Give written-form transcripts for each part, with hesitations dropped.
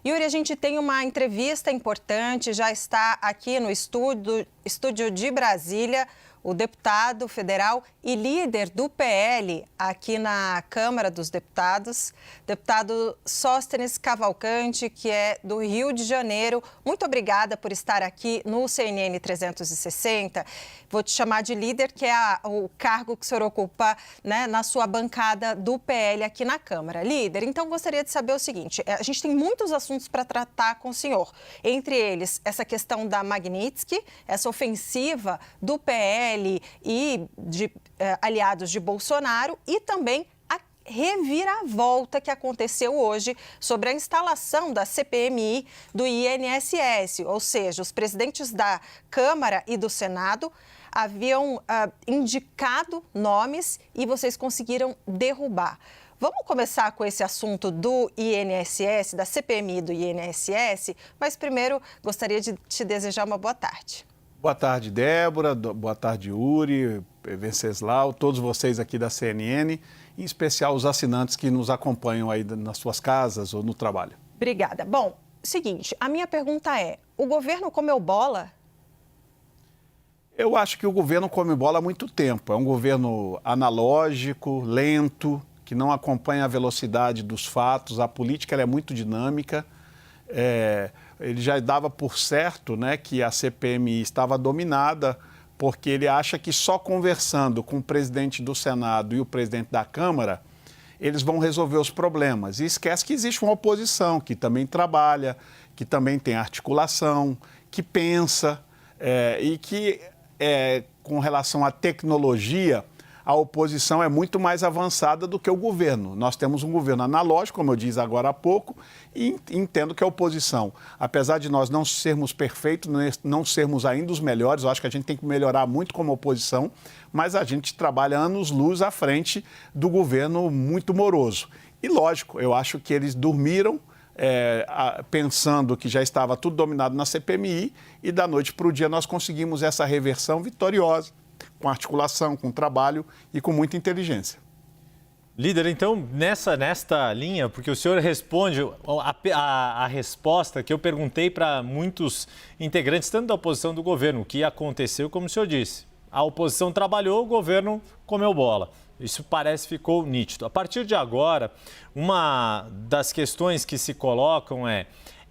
Yuri, a gente tem uma entrevista importante, já está aqui no estúdio de Brasília, o deputado federal e líder do PL aqui na Câmara dos Deputados, deputado Sóstenes Cavalcante, que é do Rio de Janeiro. Muito obrigada por estar aqui no CNN 360. Vou te chamar de líder, que é o cargo que o senhor ocupa, né, na sua bancada do PL aqui na Câmara. Líder, então gostaria de saber o seguinte, a gente tem muitos assuntos para tratar com o senhor, entre eles essa questão da Magnitsky, essa ofensiva do PL e de aliados de Bolsonaro e também a reviravolta que aconteceu hoje sobre a instalação da CPMI do INSS, ou seja, os presidentes da Câmara e do Senado haviam indicado nomes e vocês conseguiram derrubar. Vamos começar com esse assunto do INSS, da CPMI do INSS, mas primeiro gostaria de te desejar uma boa tarde. Boa tarde, Débora. Boa tarde, Yuri, Venceslau, todos vocês aqui da CNN, em especial os assinantes que nos acompanham aí nas suas casas ou no trabalho. Obrigada. Bom, seguinte, a minha pergunta é, o governo comeu bola? Eu acho que o governo come bola há muito tempo. É um governo analógico, lento, que não acompanha a velocidade dos fatos. A política ela é muito dinâmica. Ele já dava por certo, né, que a CPMI estava dominada, porque ele acha que só conversando com o presidente do Senado e o presidente da Câmara, eles vão resolver os problemas. E esquece que existe uma oposição que também trabalha, que também tem articulação, que pensa e que, com relação à tecnologia, a oposição é muito mais avançada do que o governo. Nós temos um governo analógico, como eu disse agora há pouco, e entendo que a oposição, apesar de nós não sermos perfeitos, não sermos ainda os melhores, eu acho que a gente tem que melhorar muito como oposição, mas a gente trabalha anos-luz à frente do governo muito moroso. E lógico, eu acho que eles dormiram pensando que já estava tudo dominado na CPMI e da noite para o dia nós conseguimos essa reversão vitoriosa, com articulação, com trabalho e com muita inteligência. Líder, então, nesta linha, porque o senhor responde a resposta que eu perguntei para muitos integrantes, tanto da oposição do governo, o que aconteceu, como o senhor disse. A oposição trabalhou, o governo comeu bola. Isso ficou nítido. A partir de agora, uma das questões que se colocam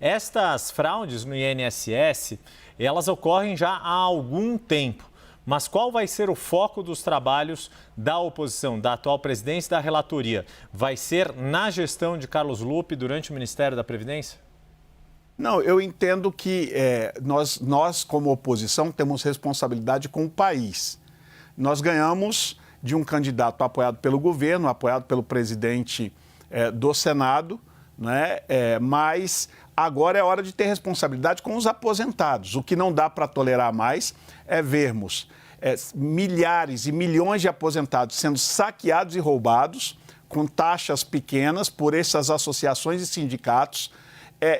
estas fraudes no INSS, elas ocorrem já há algum tempo. Mas qual vai ser o foco dos trabalhos da oposição, da atual presidência e da relatoria? Vai ser na gestão de Carlos Lupe durante o Ministério da Previdência? Não, eu entendo que nós, como oposição, temos responsabilidade com o país. Nós ganhamos de um candidato apoiado pelo governo, apoiado pelo presidente do Senado, né? Mas agora é hora de ter responsabilidade com os aposentados. O que não dá para tolerar mais é vermos milhares e milhões de aposentados sendo saqueados e roubados com taxas pequenas por essas associações e sindicatos.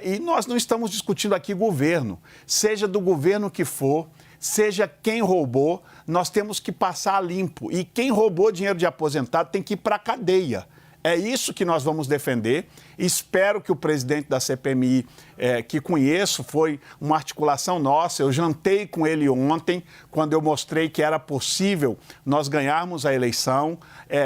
E nós não estamos discutindo aqui governo, seja do governo que for, seja quem roubou, nós temos que passar limpo. E quem roubou dinheiro de aposentado tem que ir para a cadeia. É isso que nós vamos defender. Espero que o presidente da CPMI, que conheço, foi uma articulação nossa. Eu jantei com ele ontem, quando eu mostrei que era possível nós ganharmos a eleição.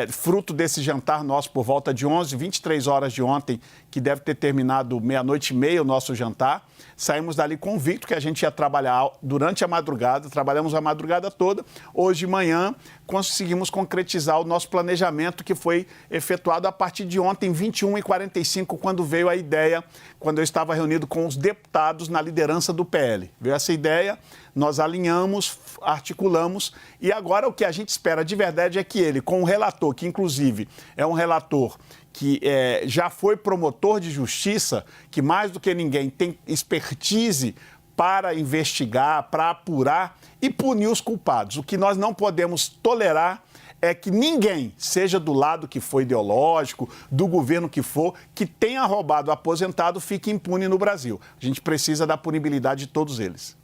Fruto desse jantar nosso por volta de 23 horas de ontem, que deve ter terminado 00:30 o nosso jantar. Saímos dali convicto que a gente ia trabalhar durante a madrugada, trabalhamos a madrugada toda. Hoje de manhã conseguimos concretizar o nosso planejamento que foi efetuado a partir de ontem, 21h45, quando veio a ideia, quando eu estava reunido com os deputados na liderança do PL. Veio essa ideia, nós alinhamos, articulamos e agora o que a gente espera de verdade é que ele, com o relator, que inclusive é um relator que já foi promotor de justiça, que mais do que ninguém tem expertise para investigar, para apurar e punir os culpados. O que nós não podemos tolerar é que ninguém, seja do lado que for ideológico, do governo que for, que tenha roubado o aposentado, fique impune no Brasil. A gente precisa da punibilidade de todos eles.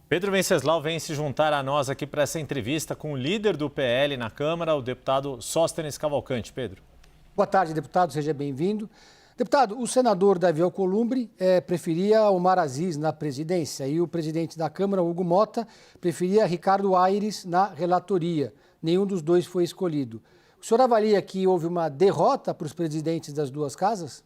Pedro Venceslau vem se juntar a nós aqui para essa entrevista com o líder do PL na Câmara, o deputado Sóstenes Cavalcante. Pedro. Boa tarde, deputado, seja bem-vindo. Deputado, o senador Davi Alcolumbre preferia Omar Aziz na presidência e o presidente da Câmara, Hugo Mota, preferia Ricardo Aires na relatoria. Nenhum dos dois foi escolhido. O senhor avalia que houve uma derrota para os presidentes das duas casas?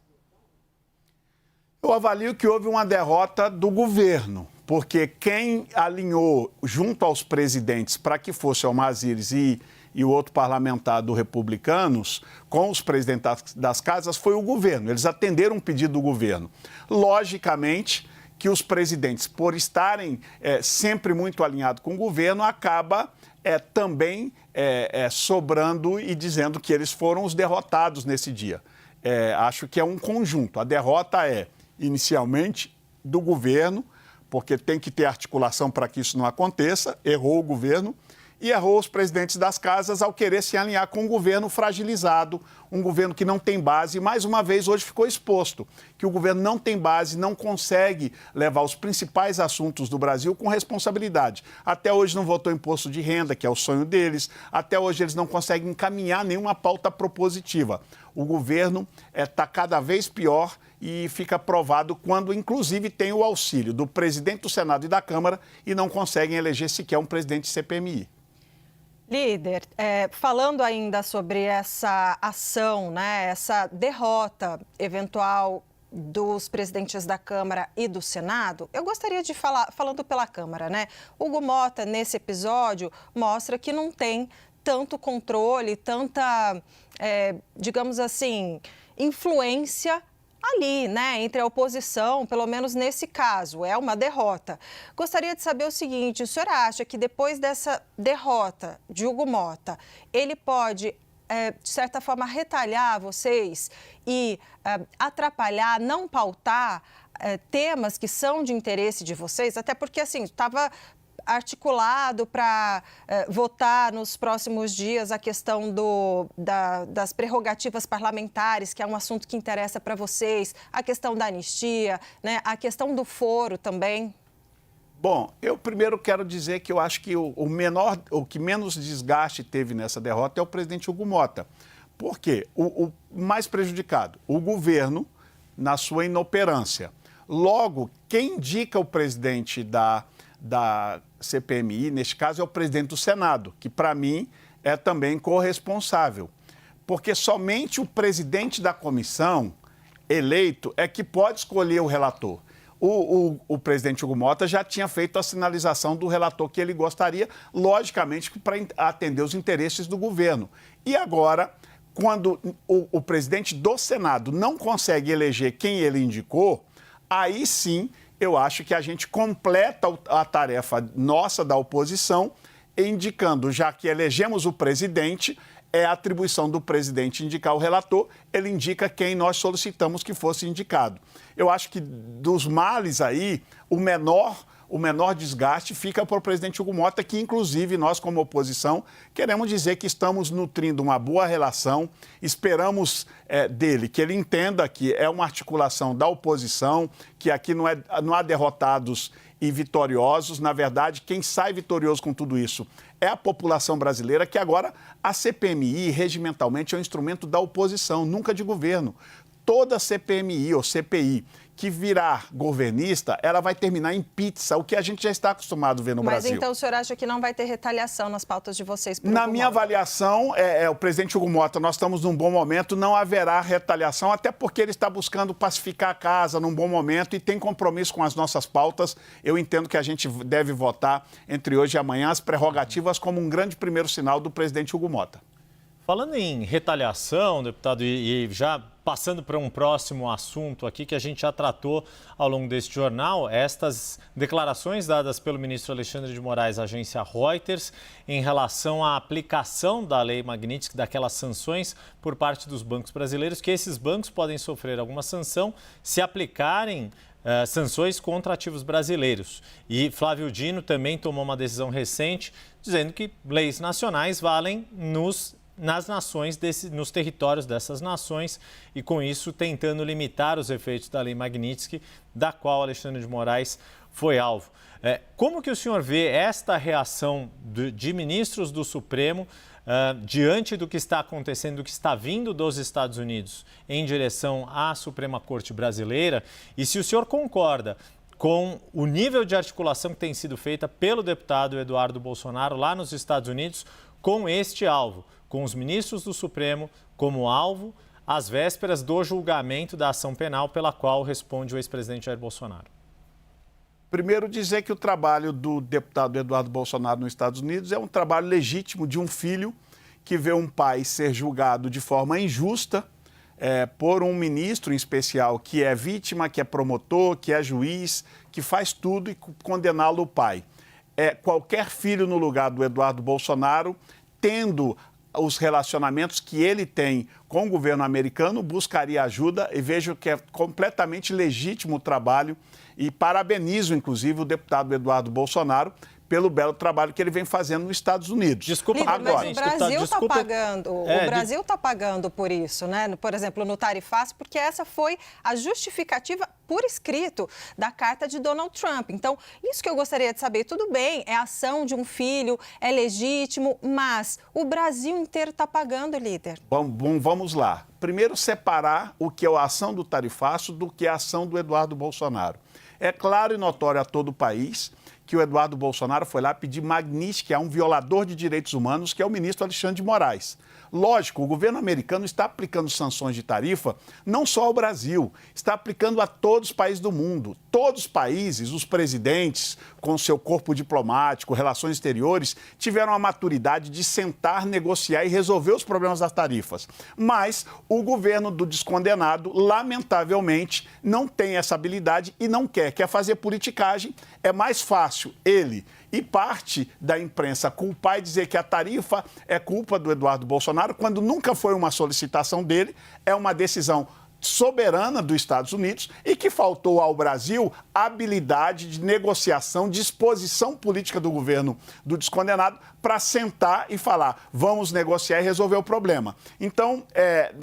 Eu avalio que houve uma derrota do governo, porque quem alinhou junto aos presidentes para que fosse Omar Aziz e o outro parlamentar do Republicanos, com os presidentes das casas, foi o governo. Eles atenderam um pedido do governo. Logicamente que os presidentes, por estarem sempre muito alinhados com o governo, acaba também sobrando e dizendo que eles foram os derrotados nesse dia. Acho que é um conjunto. A derrota é, inicialmente, do governo, porque tem que ter articulação para que isso não aconteça, errou o governo, e errou os presidentes das casas ao querer se alinhar com um governo fragilizado, um governo que não tem base. E, mais uma vez, hoje ficou exposto que o governo não tem base, não consegue levar os principais assuntos do Brasil com responsabilidade. Até hoje não votou imposto de renda, que é o sonho deles. Até hoje eles não conseguem encaminhar nenhuma pauta propositiva. O governo está cada vez pior e fica provado quando, inclusive, tem o auxílio do presidente do Senado e da Câmara e não conseguem eleger sequer um presidente de CPMI. Líder, falando ainda sobre essa ação, né, essa derrota eventual dos presidentes da Câmara e do Senado, eu gostaria de falar, falando pela Câmara, né? Hugo Mota, nesse episódio, mostra que não tem tanto controle, tanta, digamos assim, influência ali, né, entre a oposição, pelo menos nesse caso, é uma derrota. Gostaria de saber o seguinte, o senhor acha que depois dessa derrota de Hugo Mota, ele pode, de certa forma, retalhar vocês e atrapalhar, não pautar temas que são de interesse de vocês? Até porque, assim, estava articulado para votar nos próximos dias a questão das prerrogativas parlamentares, que é um assunto que interessa para vocês, a questão da anistia, né, a questão do foro também. Bom, eu primeiro quero dizer que eu acho que o que menos desgaste teve nessa derrota é o presidente Hugo Mota. Por quê? O mais prejudicado, o governo, na sua inoperância. Logo, quem indica o presidente da CPMI, neste caso, é o presidente do Senado, que, para mim, é também corresponsável. Porque somente o presidente da comissão eleito é que pode escolher o relator. O presidente Hugo Mota já tinha feito a sinalização do relator que ele gostaria, logicamente, para atender os interesses do governo. E agora, quando o presidente do Senado não consegue eleger quem ele indicou, aí sim eu acho que a gente completa a tarefa nossa da oposição, indicando, já que elegemos o presidente, é a atribuição do presidente indicar o relator, ele indica quem nós solicitamos que fosse indicado. Eu acho que dos males aí, o menor desgaste fica para o presidente Hugo Mota, que inclusive nós como oposição queremos dizer que estamos nutrindo uma boa relação, esperamos dele que ele entenda que é uma articulação da oposição, que aqui não há derrotados e vitoriosos. Na verdade, quem sai vitorioso com tudo isso é a população brasileira, que agora a CPMI, regimentalmente, é um instrumento da oposição, nunca de governo. Toda CPMI ou CPI que virar governista, ela vai terminar em pizza, o que a gente já está acostumado a ver no Brasil. Mas então o senhor acha que não vai ter retaliação nas pautas de vocês? Na minha avaliação, o presidente Hugo Mota, nós estamos num bom momento, não haverá retaliação, até porque ele está buscando pacificar a casa num bom momento e tem compromisso com as nossas pautas. Eu entendo que a gente deve votar entre hoje e amanhã as prerrogativas como um grande primeiro sinal do presidente Hugo Mota. Falando em retaliação, deputado, e já passando para um próximo assunto aqui que a gente já tratou ao longo deste jornal, estas declarações dadas pelo ministro Alexandre de Moraes à agência Reuters em relação à aplicação da lei Magnitsky, daquelas sanções por parte dos bancos brasileiros, que esses bancos podem sofrer alguma sanção se aplicarem sanções contra ativos brasileiros. E Flávio Dino também tomou uma decisão recente dizendo que leis nacionais valem nas nações, nos territórios dessas nações, e com isso tentando limitar os efeitos da lei Magnitsky, da qual Alexandre de Moraes foi alvo. Como que o senhor vê esta reação de ministros do Supremo diante do que está acontecendo, do que está vindo dos Estados Unidos em direção à Suprema Corte brasileira, e se o senhor concorda com o nível de articulação que tem sido feita pelo deputado Eduardo Bolsonaro lá nos Estados Unidos com este alvo, com os ministros do Supremo como alvo, às vésperas do julgamento da ação penal pela qual responde o ex-presidente Jair Bolsonaro. Primeiro, dizer que o trabalho do deputado Eduardo Bolsonaro nos Estados Unidos é um trabalho legítimo de um filho que vê um pai ser julgado de forma injusta por um ministro em especial que é vítima, que é promotor, que é juiz, que faz tudo e condená-lo o pai. Qualquer filho no lugar do Eduardo Bolsonaro, tendo os relacionamentos que ele tem com o governo americano, buscaria ajuda e vejo que é completamente legítimo o trabalho e parabenizo, inclusive, o deputado Eduardo Bolsonaro pelo belo trabalho que ele vem fazendo nos Estados Unidos. Desculpa, agora, mas o Brasil está pagando, o Brasil está pagando por isso, né? Por exemplo, no tarifaço, porque essa foi a justificativa por escrito da carta de Donald Trump. Então, isso que eu gostaria de saber, tudo bem, é ação de um filho, é legítimo, mas o Brasil inteiro está pagando, líder. Bom, vamos lá. Primeiro, separar o que é a ação do tarifaço do que é a ação do Eduardo Bolsonaro. É claro e notório a todo o país que o Eduardo Bolsonaro foi lá pedir Magnitsky a um violador de direitos humanos, que é o ministro Alexandre de Moraes. Lógico, o governo americano está aplicando sanções de tarifa não só ao Brasil, está aplicando a todos os países do mundo. Todos os países, os presidentes, com seu corpo diplomático, relações exteriores, tiveram a maturidade de sentar, negociar e resolver os problemas das tarifas. Mas o governo do descondenado, lamentavelmente, não tem essa habilidade e não quer fazer politicagem. É mais fácil ele e parte da imprensa culpar e dizer que a tarifa é culpa do Eduardo Bolsonaro, quando nunca foi uma solicitação dele, é uma decisão soberana dos Estados Unidos e que faltou ao Brasil habilidade de negociação, disposição política do governo do descondenado para sentar e falar, vamos negociar e resolver o problema. Então,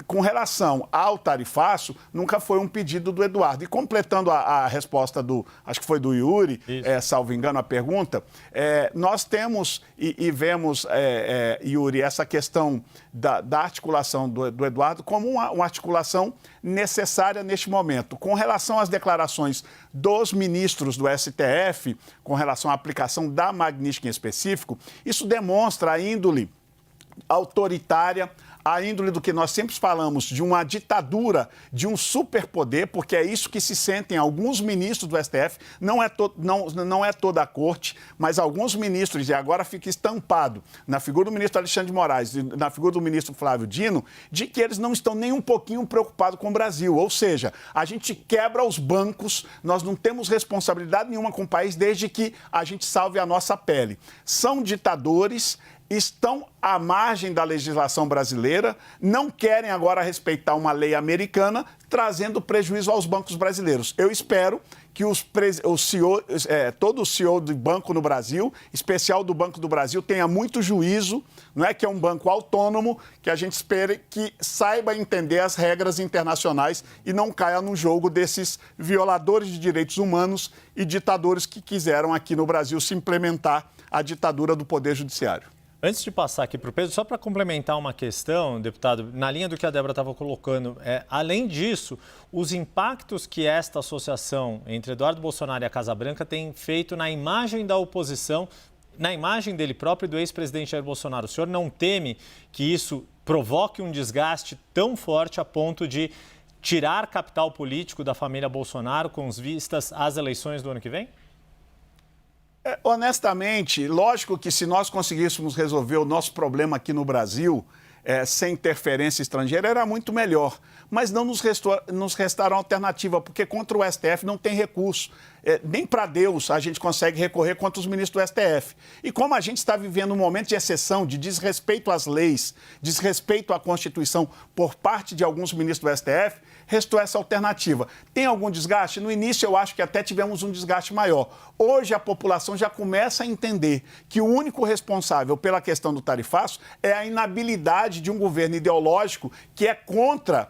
com relação ao tarifaço, nunca foi um pedido do Eduardo. E completando a resposta acho que foi do Yuri, salvo engano a pergunta, nós temos e vemos, Yuri, essa questão da articulação do Eduardo como uma articulação necessária neste momento. Com relação às declarações dos ministros do STF, com relação à aplicação da Magnitsky em específico, isso demonstra a índole autoritária, a índole do que nós sempre falamos, de uma ditadura, de um superpoder, porque é isso que se sentem alguns ministros do STF, não é toda a corte, mas alguns ministros, e agora fica estampado na figura do ministro Alexandre de Moraes e na figura do ministro Flávio Dino, de que eles não estão nem um pouquinho preocupados com o Brasil. Ou seja, a gente quebra os bancos, nós não temos responsabilidade nenhuma com o país desde que a gente salve a nossa pele. São ditadores, estão à margem da legislação brasileira, não querem agora respeitar uma lei americana, trazendo prejuízo aos bancos brasileiros. Eu espero que todo o CEO do banco no Brasil, especial do Banco do Brasil, tenha muito juízo, não é que é um banco autônomo, que a gente espere que saiba entender as regras internacionais e não caia no jogo desses violadores de direitos humanos e ditadores que quiseram aqui no Brasil se implementar a ditadura do Poder Judiciário. Antes de passar aqui para o Pedro, só para complementar uma questão, deputado, na linha do que a Débora estava colocando, além disso, os impactos que esta associação entre Eduardo Bolsonaro e a Casa Branca tem feito na imagem da oposição, na imagem dele próprio e do ex-presidente Jair Bolsonaro. O senhor não teme que isso provoque um desgaste tão forte a ponto de tirar capital político da família Bolsonaro com vistas às eleições do ano que vem? Honestamente, lógico que se nós conseguíssemos resolver o nosso problema aqui no Brasil, sem interferência estrangeira, era muito melhor. Mas não nos restaram alternativa, porque contra o STF não tem recurso. Nem para Deus a gente consegue recorrer contra os ministros do STF. E como a gente está vivendo um momento de exceção, de desrespeito às leis, desrespeito à Constituição por parte de alguns ministros do STF, restou essa alternativa. Tem algum desgaste? No início eu acho que até tivemos um desgaste maior. Hoje a população já começa a entender que o único responsável pela questão do tarifaço é a inabilidade de um governo ideológico que é contra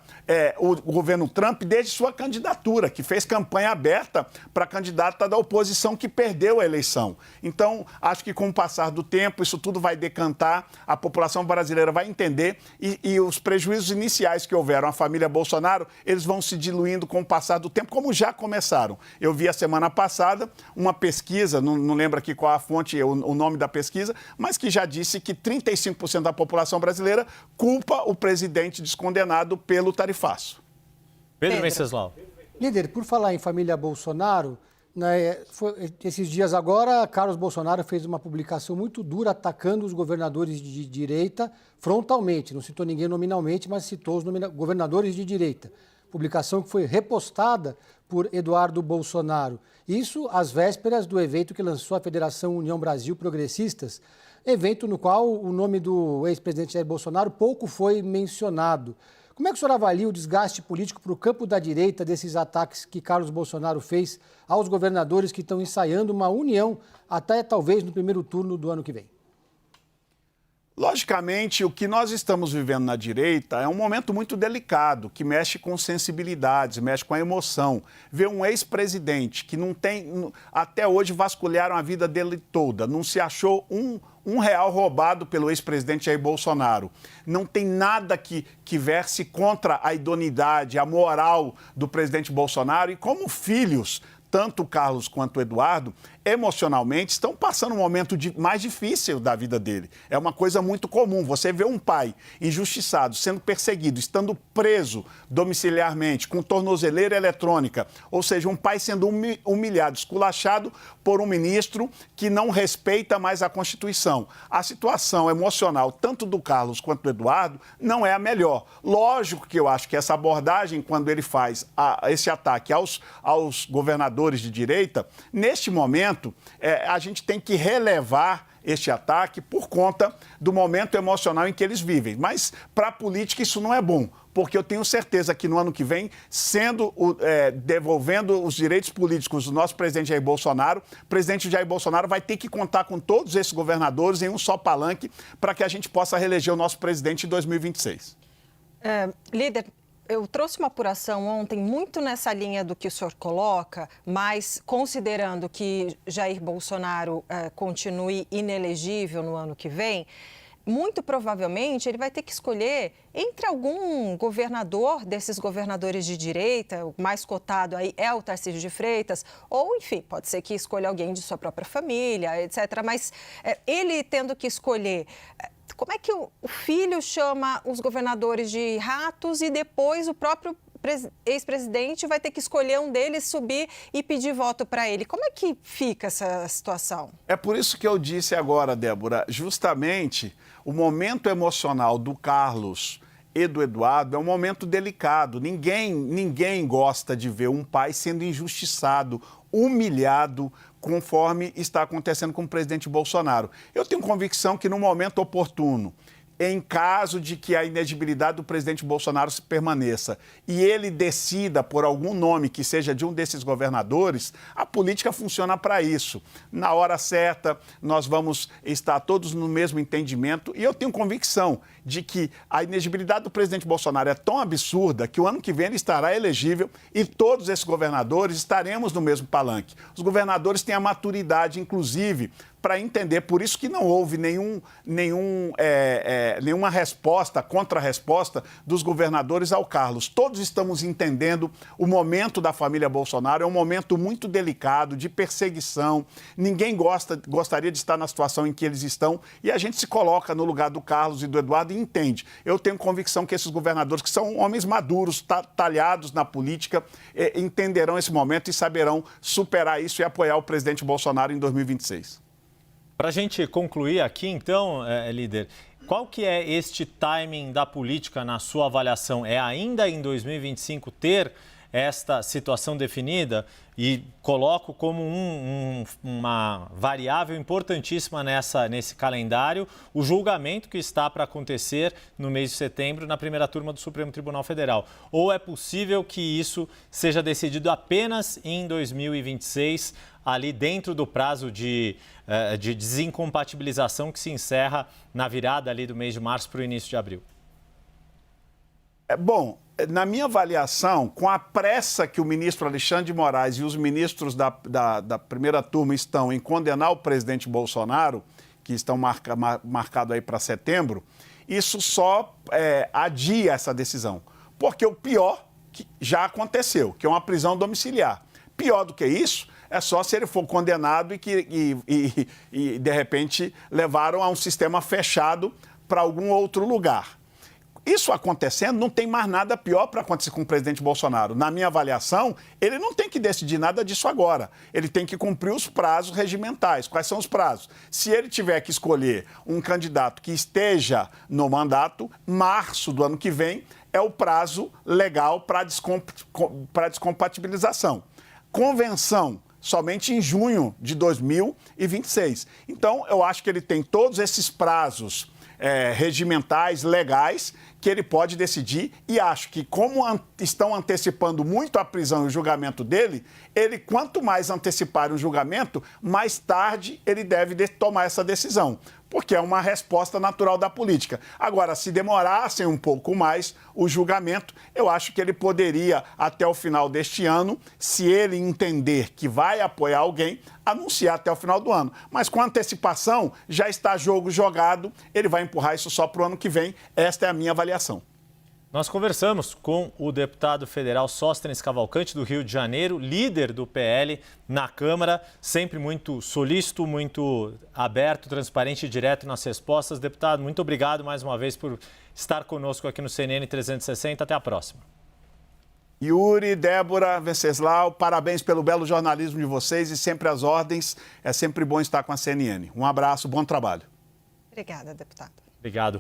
o governo Trump desde sua candidatura, que fez campanha aberta para a candidata da oposição que perdeu a eleição. Então, acho que com o passar do tempo, isso tudo vai decantar, a população brasileira vai entender e os prejuízos iniciais que houveram à família Bolsonaro, eles vão se diluindo com o passar do tempo, como já começaram. Eu vi a semana passada uma pesquisa, não lembro aqui qual a fonte, o nome da pesquisa, mas que já disse que 35% da população brasileira culpa o presidente descondenado pelo tarifaço. Pedro Venceslau. Líder, por falar em família Bolsonaro, esses dias agora, Carlos Bolsonaro fez uma publicação muito dura atacando os governadores de direita frontalmente. Não citou ninguém nominalmente, mas citou os governadores de direita. Publicação que foi repostada por Eduardo Bolsonaro. Isso às vésperas do evento que lançou a Federação União Brasil Progressistas, evento no qual o nome do ex-presidente Jair Bolsonaro pouco foi mencionado. Como é que o senhor avalia o desgaste político para o campo da direita desses ataques que Carlos Bolsonaro fez aos governadores que estão ensaiando uma união até talvez no primeiro turno do ano que vem? Logicamente, o que nós estamos vivendo na direita é um momento muito delicado, que mexe com sensibilidades, mexe com a emoção. Ver um ex-presidente que não tem, até hoje vasculharam a vida dele toda, não se achou um real roubado pelo ex-presidente Jair Bolsonaro. Não tem nada que verse contra a idoneidade, a moral do presidente Bolsonaro e como filhos, tanto o Carlos quanto o Eduardo, emocionalmente, estão passando um momento mais difícil da vida dele. É uma coisa muito comum. Você vê um pai injustiçado, sendo perseguido, estando preso domiciliarmente, com tornozeleira eletrônica, ou seja, um pai sendo humilhado, esculachado por um ministro que não respeita mais a Constituição. A situação emocional, tanto do Carlos quanto do Eduardo, não é a melhor. Lógico que eu acho que essa abordagem, quando ele faz esse ataque aos governadores de direita, neste momento, a gente tem que relevar este ataque por conta do momento emocional em que eles vivem. Mas, para a política, isso não é bom, porque eu tenho certeza que no ano que vem, devolvendo os direitos políticos do nosso presidente Jair Bolsonaro, o presidente Jair Bolsonaro vai ter que contar com todos esses governadores em um só palanque para que a gente possa reeleger o nosso presidente em 2026. Líder, eu trouxe uma apuração ontem muito nessa linha do que o senhor coloca, mas considerando que Jair Bolsonaro continue inelegível no ano que vem, muito provavelmente ele vai ter que escolher entre algum governador desses governadores de direita, o mais cotado aí é o Tarcísio de Freitas, ou enfim, pode ser que escolha alguém de sua própria família, etc. Mas ele tendo que escolher... Como é que o filho chama os governadores de ratos e depois o próprio ex-presidente vai ter que escolher um deles, subir e pedir voto para ele? Como é que fica essa situação? É por isso que eu disse agora, Débora, justamente o momento emocional do Carlos e do Eduardo é um momento delicado. Ninguém gosta de ver um pai sendo injustiçado, humilhado, conforme está acontecendo com o presidente Bolsonaro. Eu tenho convicção que no momento oportuno, em caso de que a inegibilidade do presidente Bolsonaro se permaneça e ele decida por algum nome que seja de um desses governadores, a política funciona para isso. Na hora certa, nós vamos estar todos no mesmo entendimento e eu tenho convicção de que a inegibilidade do presidente Bolsonaro é tão absurda que o ano que vem ele estará elegível e todos esses governadores estaremos no mesmo palanque. Os governadores têm a maturidade, inclusive, para entender, por isso que não houve nenhuma resposta, contra-resposta dos governadores ao Carlos. Todos estamos entendendo o momento da família Bolsonaro, é um momento muito delicado, de perseguição, ninguém gostaria de estar na situação em que eles estão e a gente se coloca no lugar do Carlos e do Eduardo e entende. Eu tenho convicção que esses governadores, que são homens maduros, talhados na política, entenderão esse momento e saberão superar isso e apoiar o presidente Bolsonaro em 2026. Para a gente concluir aqui, então, líder, qual que é este timing da política na sua avaliação? É ainda em 2025 ter esta situação definida e coloco como uma variável importantíssima nesse calendário o julgamento que está para acontecer no mês de setembro na primeira turma do Supremo Tribunal Federal. Ou é possível que isso seja decidido apenas em 2026, ali dentro do prazo de desincompatibilização que se encerra na virada ali do mês de março para o início de abril? Bom, na minha avaliação, com a pressa que o ministro Alexandre de Moraes e os ministros da primeira turma estão em condenar o presidente Bolsonaro, que estão marcados aí para setembro, isso só adia essa decisão. Porque o pior que já aconteceu, que é uma prisão domiciliar. Pior do que isso, é só se ele for condenado e de repente, levaram a um sistema fechado para algum outro lugar. Isso acontecendo, não tem mais nada pior para acontecer com o presidente Bolsonaro. Na minha avaliação, ele não tem que decidir nada disso agora. Ele tem que cumprir os prazos regimentais. Quais são os prazos? Se ele tiver que escolher um candidato que esteja no mandato, março do ano que vem é o prazo legal para descompatibilização. Convenção somente em junho de 2026. Então, eu acho que ele tem todos esses prazos regimentais, legais, que ele pode decidir, e acho que como estão antecipando muito a prisão e o julgamento dele, ele, quanto mais anteciparem o julgamento, mais tarde ele deve tomar essa decisão, porque é uma resposta natural da política. Agora, se demorassem um pouco mais o julgamento, eu acho que ele poderia, até o final deste ano, se ele entender que vai apoiar alguém, anunciar até o final do ano. Mas com antecipação, já está jogo jogado, ele vai empurrar isso só para o ano que vem. Esta é a minha avaliação. Nós conversamos com o deputado federal Sóstenes Cavalcante, do Rio de Janeiro, líder do PL na Câmara, sempre muito solícito, muito aberto, transparente e direto nas respostas. Deputado, muito obrigado mais uma vez por estar conosco aqui no CNN 360. Até a próxima. Yuri, Débora, Venceslau, parabéns pelo belo jornalismo de vocês e sempre às ordens. É sempre bom estar com a CNN. Um abraço, bom trabalho. Obrigada, deputado. Obrigado.